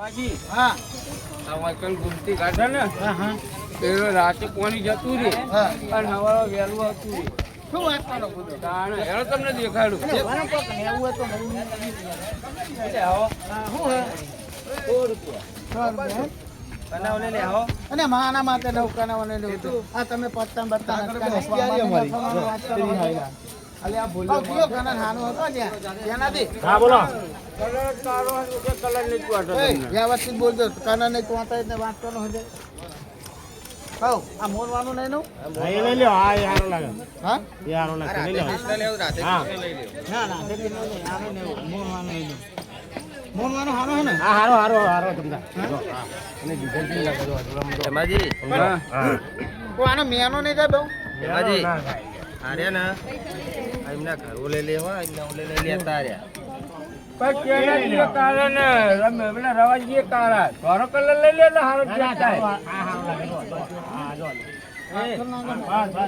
હા આ કઈ ગુમતી કાઢે ને હા હા પેલો રાતે પાણી જતું રે અને હવારે વહેલું હતું રે શું વાત કરો બધો તાણે હેરો તમને દેખાડું વાળા કોક ને એવું હોય તો મને એટલે આવો હા શું હે 100 રૂપિયા બનાવને લે આવો અને માના માટે નવ કનાવને લેવું આ તમે પત્તા બત્તા અલે આ ભૂલ્યો કયો કના નાનો હતો ત્યાં ત્યાંનાથી હા બોલો કલર તારો કે કલર ની ક્વાટો વ્યવસ્થિત બોલજો કના ને કોતા એટલે વાત કરનો હજે હાઉ આ મોરવાનું નહીં નું એ લઈ લ્યો હા એ હારો લાગે હા એ હારો લાગે લઈ લ્યો હા ના ના તે નહીં આનો ને મોરવાનું નહીં મોરવાનું હારો હે ને હા હારો હારો હારો તમને હા અને ડીઝલ બી લાગે જો એમાજી હા કો આનો મેનો નહીં થાય બહુ એમાજી આર્યા ના એમના ઘરો લઈ લેવા એમના ઓલે લઈ લેતા આર્યા પણ કેના જે કારણ રમે પેલા રવાજી કાળા થોરો કલર લઈ લે એટલે હારો ક્યાં થાય હા હારો લાગે હા જો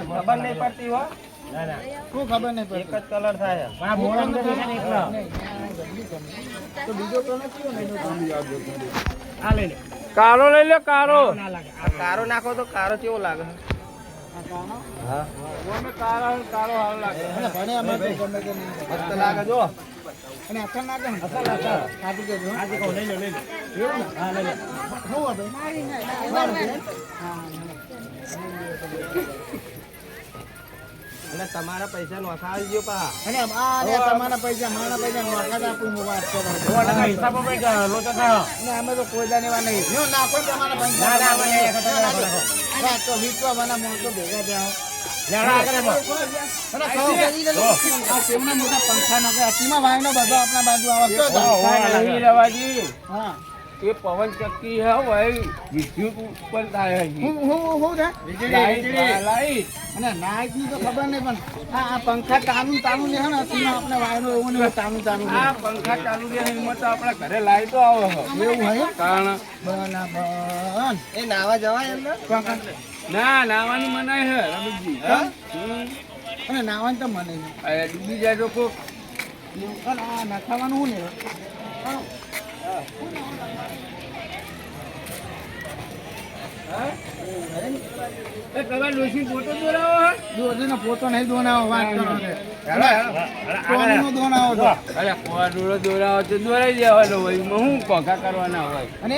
ખબર નહીં પડતી હો ના ના શું ખબર નહીં એક પડતી જ કલર થાય આ મોર અંદર છે ને એકલો તો બીજો કલર કયો નહીં આ લઈ લે કારો લઈ લે કારો ના લાગે કારો નાખો તો કારો કેવો લાગે હા ઓમે કારો કારો હારો લાગે અને ભણે અમે તો ગમે તે નહીં મસ્ત લાગે જો અને અસર ના કરે અસલ અસલ કાપી દેજો હો. આજે કહો લઈ લો એવું ને હા લઈ લે શું હતું અને તમારા પૈસા નોખાવી દો પા અને આ લે તમારા પૈસા મારા પૈસા નોખા આપું હું વાત કરો હિસાબ પર લોચો થાય અને અમે તો કોઈ દાને વા નહીં જો નાખો તમારા પૈસા ના, ના, મને એક હતા, એક હતા. હા તો વિશ્વા મને મોટો ભેગા જાઓ લેણા કરે બો અને સૌ કરી દે આ કેવના મોટા પંખા નકે અસીમાં વાયનો બધો આપણા બાજુ આવતો હતો નહીં રવાજી હા એ પવન ચક્કી હે ભાઈ વિદ્યુત ઉત્પન્ન થાય છે હું છે લાઈટ અને નાઈટ ની તો ખબર નહીં પણ આ પંખા તાનું તાનું લે ને અસીમાં આપણે વાયનો એવું નહીં તાનું તાનું આ પંખા ચાલુ રહે એમાં તો આપણા ઘરે લાઈટો આવે છે એવું હોય કારણ બરાબર એ નાવા જવાય એમને ના નાવાની મનાય છે રમેશજી અને નાવાનું તો મને નહીં આ ડૂબી જાય તો કોક અને આ નખાવાનું શું ને તમારે ડોશી ફોટો દોરાવો હે દોધીનો પોતો નહીં દોનાવો વાત કરો ને હેલો કોનો દોનાવો છો અરે કોવા દોરાવો તો દોરાઈ દેવાનો હોય એમાં શું કોકા કરવાના હોય અને